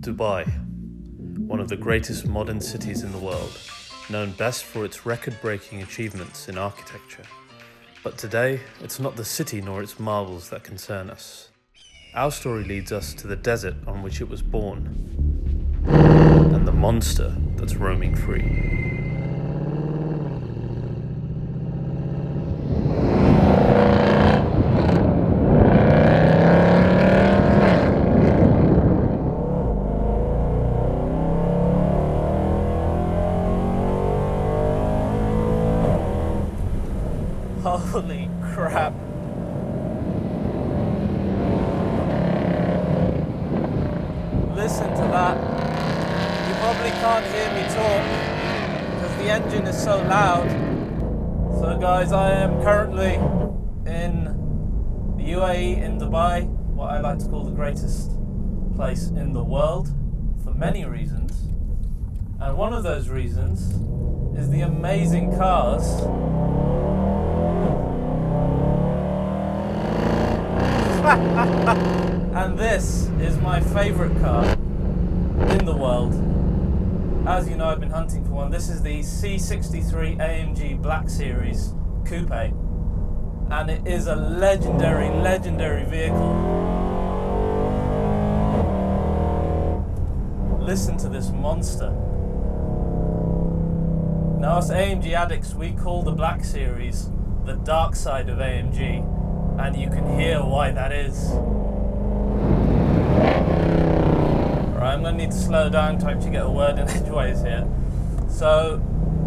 Dubai, one of the greatest modern cities in the world, known best for its record-breaking achievements in architecture. But today, it's not the city nor its marvels that concern us. Our story leads us to the desert on which it was born, and the monster that's roaming free. Holy crap. Listen to that. You probably can't hear me talk because the engine is so loud. So guys, I am currently in the UAE in Dubai, what I like to call the greatest place in the world for many reasons. And one of those reasons is the amazing cars and this is my favourite car in the world. As you know, I've been hunting for one. This is the C63 AMG Black Series Coupe, and it is a legendary vehicle. Listen to this monster. Now, us AMG addicts, we call the Black Series the dark side of AMG. And you can hear why that is. Right, I'm going to need to slow down to actually get a word in edgeways here. So,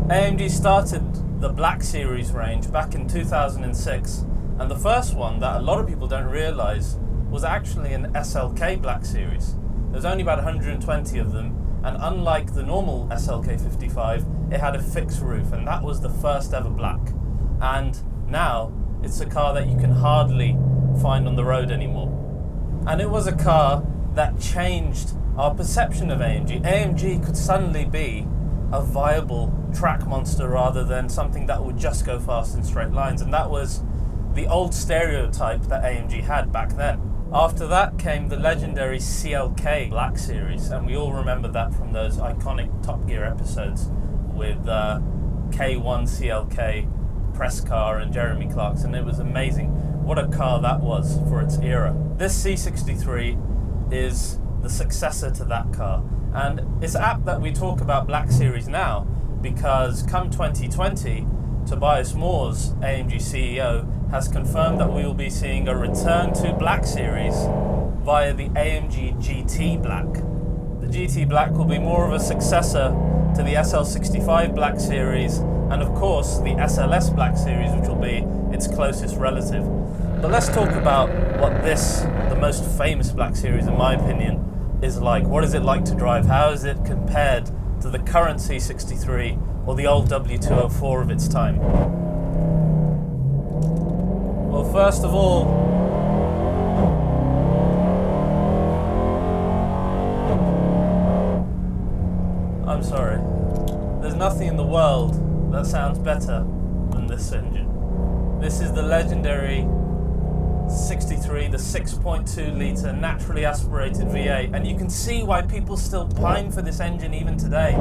AMG started the Black Series range back in 2006, and the first one that a lot of people don't realise was actually an SLK Black Series. There's only about 120 of them, and unlike the normal SLK 55, it had a fixed roof, and that was the first ever black. And now, it's a car that you can hardly find on the road anymore. And it was a car that changed our perception of AMG. AMG could suddenly be a viable track monster rather than something that would just go fast in straight lines. And that was the old stereotype that AMG had back then. After that came the legendary CLK Black Series. And we all remember that from those iconic Top Gear episodes with K1 CLK, press car and Jeremy Clarkson. It was amazing. What a car that was for its era. This C63 is the successor to that car, and it's apt that we talk about Black Series now because come 2020, Tobias Moore's AMG CEO has confirmed that we will be seeing a return to Black Series via the AMG GT Black. The GT Black will be more of a successor to the SL65 Black Series and of course the SLS Black Series, which will be its closest relative. But let's talk about what this, the most famous Black Series in my opinion, is like. What is it like to drive? How is it compared to the current C63 or the old W204 of its time? Well, first of all, I'm sorry, there's nothing in the world that sounds better than this engine. This is the legendary 63, the 6.2 litre naturally aspirated V8, and you can see why people still pine for this engine even today.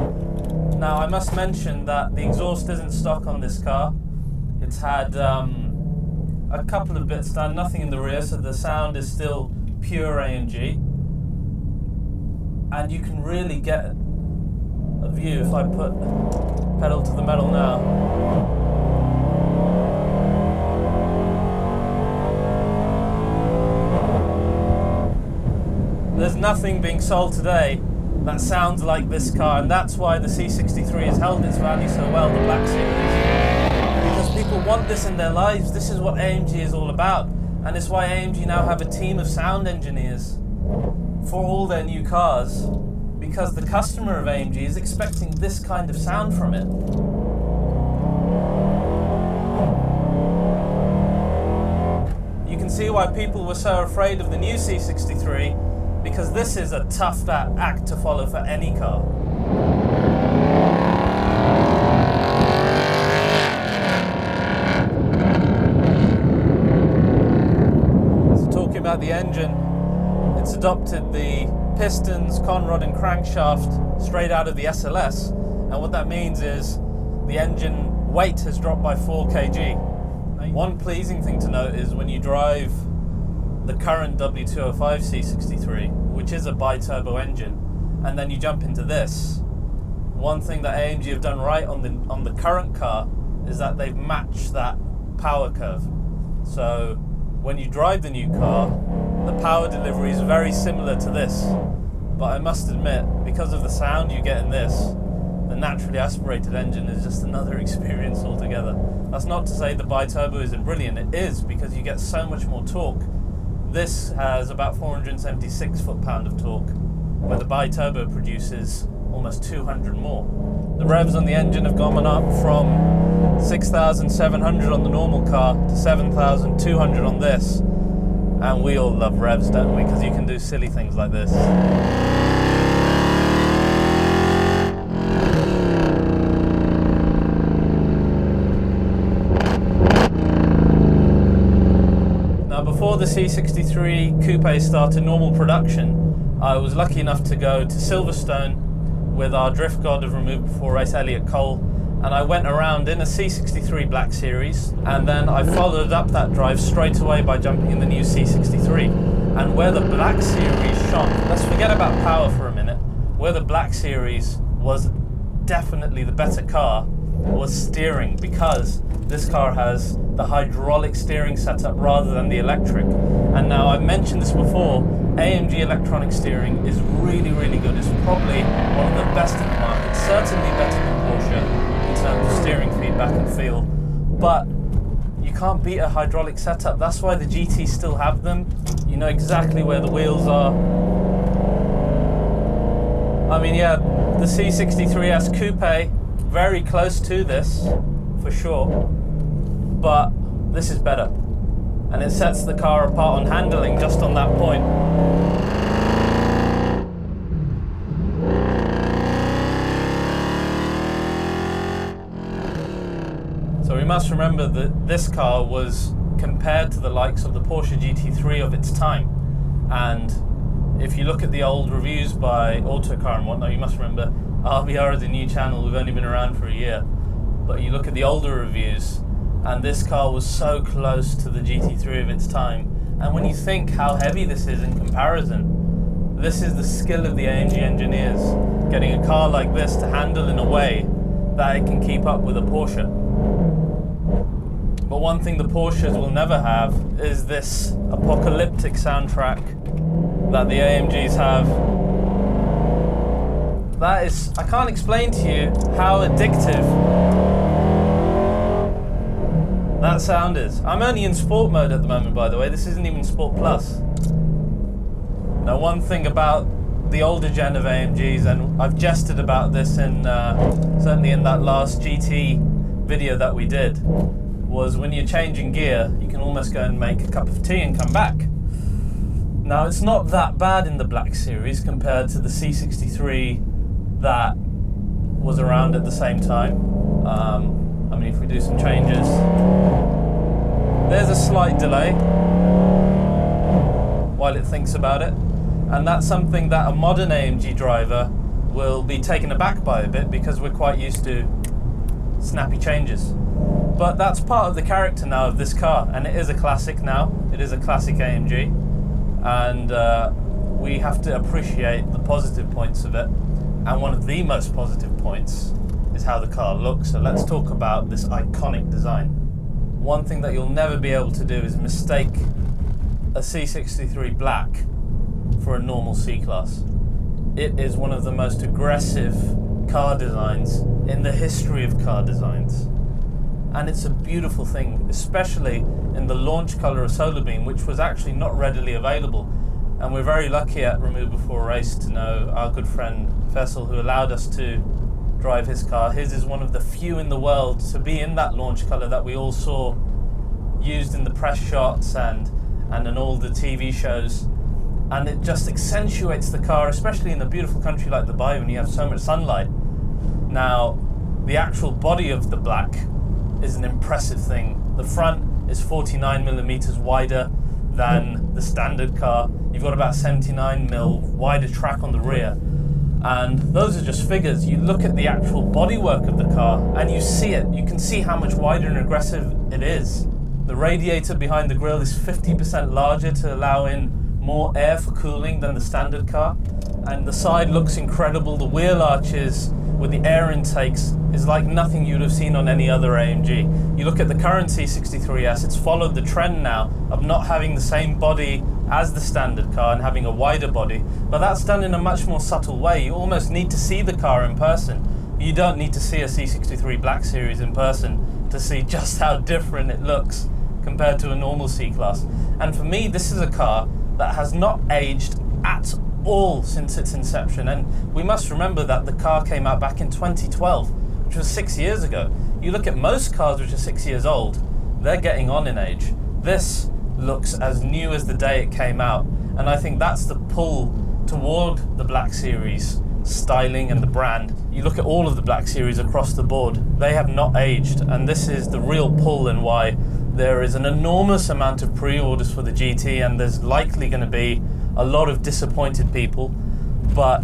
Now, I must mention that the exhaust isn't stock on this car. It's had a couple of bits done, nothing in the rear, so the sound is still pure AMG. And you can really get a view if I put pedal to the metal now. There's nothing being sold today that sounds like this car, and that's why the C63 has held its value so well, the Black Series. Because people want this in their lives. This is what AMG is all about, and it's why AMG now have a team of sound engineers for all their new cars, because the customer of AMG is expecting this kind of sound from it. You can see why people were so afraid of the new C63, because this is a tough act to follow for any car. So talking about the engine, it's adopted the pistons, conrod and crankshaft straight out of the SLS, and what that means is the engine weight has dropped by 4 kg. One pleasing thing to note is when you drive the current W205 C63, which is a bi-turbo engine, and then you jump into this, one thing that AMG have done right on the current car is that they've matched that power curve. So when you drive the new car, the power delivery is very similar to this. But I must admit, because of the sound you get in this, the naturally aspirated engine is just another experience altogether. That's not to say the bi-turbo isn't brilliant. It is, because you get so much more torque. This has about 476 foot-pound of torque, where the bi-turbo produces almost 200 more. The revs on the engine have gone up from 6,700 on the normal car to 7,200 on this. And we all love revs, don't we? Because you can do silly things like this. Now, before the C63 Coupe started normal production, I was lucky enough to go to Silverstone with our drift god of Remove Before Race, Elliot Cole, and I went around in a C63 Black Series, and then I followed up that drive straight away by jumping in the new C63. And where the Black Series shone, let's forget about power for a minute, where the Black Series was definitely the better car was steering, because this car has the hydraulic steering setup rather than the electric. And now, I've mentioned this before, AMG electronic steering is really, really good. It's probably one of the best in the market, certainly better than Porsche in terms of steering feedback and feel. But you can't beat a hydraulic setup. That's why the GTs still have them. You know exactly where the wheels are. I mean, yeah, the C63S Coupe, very close to this, for sure. But this is better. And it sets the car apart on handling just on that point. So we must remember that this car was compared to the likes of the Porsche GT3 of its time. And if you look at the old reviews by Autocar and whatnot, you must remember RBR is a new channel, we've only been around for a year. But you look at the older reviews, and this car was so close to the GT3 of its time. And when you think how heavy this is in comparison, this is the skill of the AMG engineers, getting a car like this to handle in a way that it can keep up with a Porsche. But one thing the Porsches will never have is this apocalyptic soundtrack that the AMGs have. That is, I can't explain to you how addictive that sound is. I'm only in sport mode at the moment, by the way. This isn't even Sport Plus. Now, one thing about the older gen of AMGs, and I've jested about this in certainly in that last GT video that we did, was when you're changing gear, you can almost go and make a cup of tea and come back. Now, it's not that bad in the Black Series compared to the C63 that was around at the same time. I mean, if we do some changes, there's a slight delay while it thinks about it, and that's something that a modern AMG driver will be taken aback by a bit, because we're quite used to snappy changes. But that's part of the character now of this car, and it is a classic now. It is a classic AMG, and we have to appreciate the positive points of it. And one of the most positive points is how the car looks. So let's talk about this iconic design. One thing that you'll never be able to do is mistake a C63 Black for a normal C-Class. It is one of the most aggressive car designs in the history of car designs. And it's a beautiful thing, especially in the launch colour of Solarbeam, which was actually not readily available. And we're very lucky at Remove Before Race to know our good friend Faisal, who allowed us to drive his car. His is one of the few in the world to be in that launch colour that we all saw used in the press shots and in all the TV shows. And it just accentuates the car, especially in a beautiful country like Dubai when you have so much sunlight. Now, the actual body of the Black is an impressive thing. The front is 49mm wider than the standard car. You've got about 79mm wider track on the rear. And those are just figures. You look at the actual bodywork of the car and you see it. You can see how much wider and aggressive it is. The radiator behind the grille is 50% larger to allow in more air for cooling than the standard car. And the side looks incredible. The wheel arches with the air intakes is like nothing you'd have seen on any other AMG. You look at the current C63S, it's followed the trend now of not having the same body as the standard car and having a wider body, but that's done in a much more subtle way. You almost need to see the car in person. You don't need to see a C63 Black Series in person to see just how different it looks compared to a normal C-Class. And for me, this is a car that has not aged at all since its inception. And we must remember that the car came out back in 2012, which was 6 years ago. You look at most cars which are 6 years old, they're getting on in age. This looks as new as the day it came out, and I think that's the pull toward the Black Series styling and the brand. You look at all of the Black Series across the board, they have not aged, and this is the real pull and why there is an enormous amount of pre-orders for the GT, and there's likely going to be a lot of disappointed people. But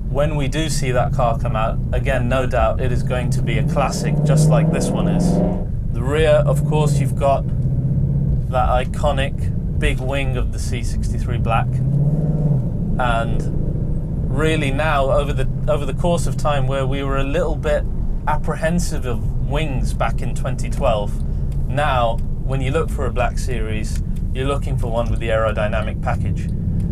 when we do see that car come out, again, no doubt it is going to be a classic, just like this one is. The rear, of course, you've got that iconic big wing of the C63 Black, and really now over the course of time, where we were a little bit apprehensive of wings back in 2012, now when you look for a Black Series, you're looking for one with the aerodynamic package,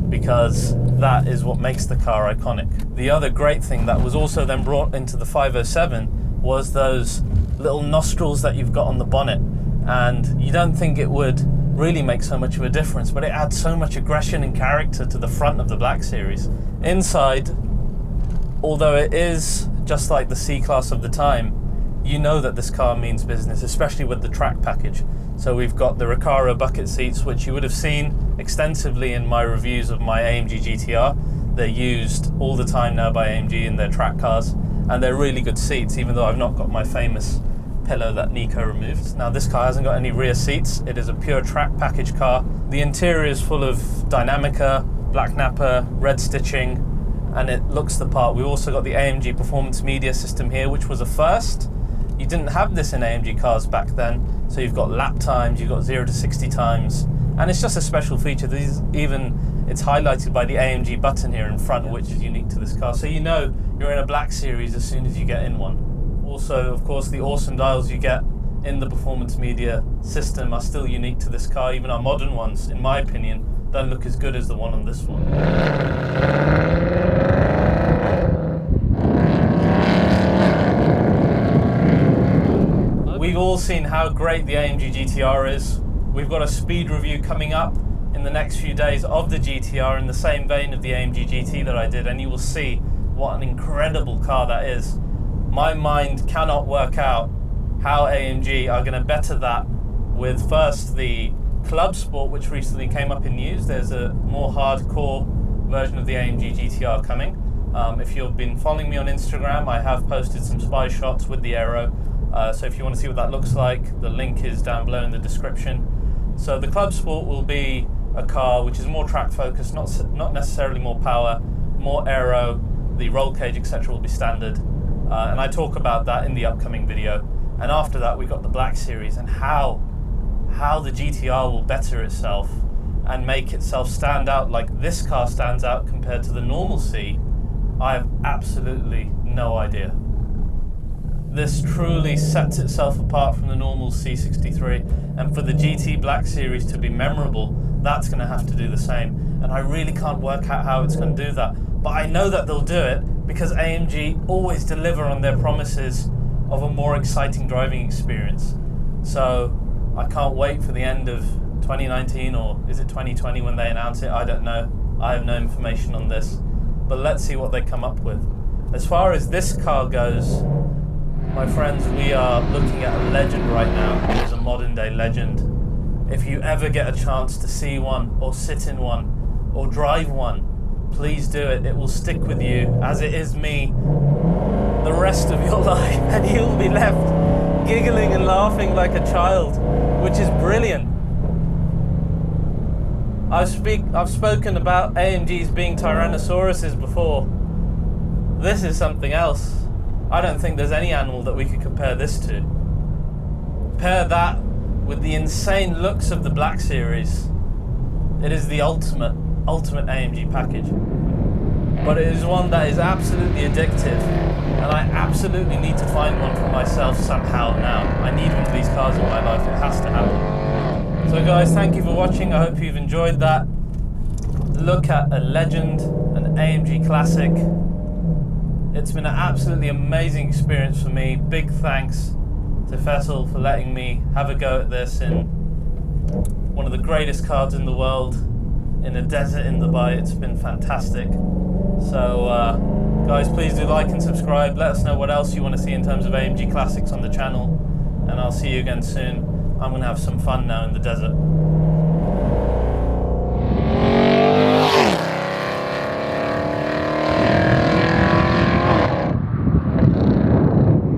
because that is what makes the car iconic. The other great thing that was also then brought into the 507 was those little nostrils that you've got on the bonnet. And you don't think it would really make so much of a difference, but it adds so much aggression and character to the front of the Black Series. Inside, although it is just like the C-Class of the time, you know that this car means business, especially with the track package. So we've got the Recaro bucket seats, which you would have seen extensively in my reviews of my AMG GTR. They're used all the time now by AMG in their track cars, and they're really good seats, even though I've not got my famous pillow that Nico removed. Now this car hasn't got any rear seats, it is a pure track package car. The interior is full of Dynamica, black nappa, red stitching, and it looks the part. We also got the AMG Performance Media System here, which was a first. You didn't have this in AMG cars back then, so you've got lap times, you've got 0 to 60 times, and it's just a special feature. It's highlighted by the AMG button here in front, which is unique to this car, so you know you're in a Black Series as soon as you get in one. Also, of course, the awesome dials you get in the Performance Media system are still unique to this car. Even our modern ones, in my opinion, don't look as good as the one on this one. We've all seen how great the AMG GTR is. We've got a speed review coming up in the next few days of the GTR in the same vein of the AMG GT that I did, and you will see what an incredible car that is. My mind cannot work out how AMG are going to better that with first the Club Sport, which recently came up in news. There's a more hardcore version of the AMG GTR coming. If you've been following me on Instagram, I have posted some spy shots with the aero. So if you want to see what that looks like, the link is down below in the description. So the Club Sport will be a car which is more track focused, not necessarily more power, more aero. The roll cage, etc. will be standard. And I talk about that in the upcoming video. And after that, we got the Black Series, and how the GTR will better itself and make itself stand out like this car stands out compared to the normal C. I have absolutely no idea. This truly sets itself apart from the normal C63, and for the GT Black Series to be memorable, that's going to have to do the same. And I really can't work out how it's going to do that, but I know that they'll do it, because AMG always deliver on their promises of a more exciting driving experience. So I can't wait for the end of 2019, or is it 2020 when they announce it? I don't know. I have no information on this. But let's see what they come up with. As far as this car goes, my friends, we are looking at a legend right now. It is a modern day legend. If you ever get a chance to see one, or sit in one, or drive one, please do it. It will stick with you, as it is me, the rest of your life, and you'll be left giggling and laughing like a child, which is brilliant. I've spoken about AMGs being Tyrannosauruses before. This is something else. I don't think there's any animal that we could compare this to. Pair that with the insane looks of the Black Series. It is the ultimate AMG package. But it is one that is absolutely addictive, and I absolutely need to find one for myself somehow now. I need one of these cars in my life. It has to happen. So guys, thank you for watching. I hope you've enjoyed that look at a legend, an AMG classic. It's been an absolutely amazing experience for me. Big thanks to Faisal for letting me have a go at this in one of the greatest cars in the world, in a desert in Dubai. It's been fantastic. So guys, please do like and subscribe. Let us know what else you want to see in terms of AMG classics on the channel, and I'll see you again soon. I'm going to have some fun now in the desert.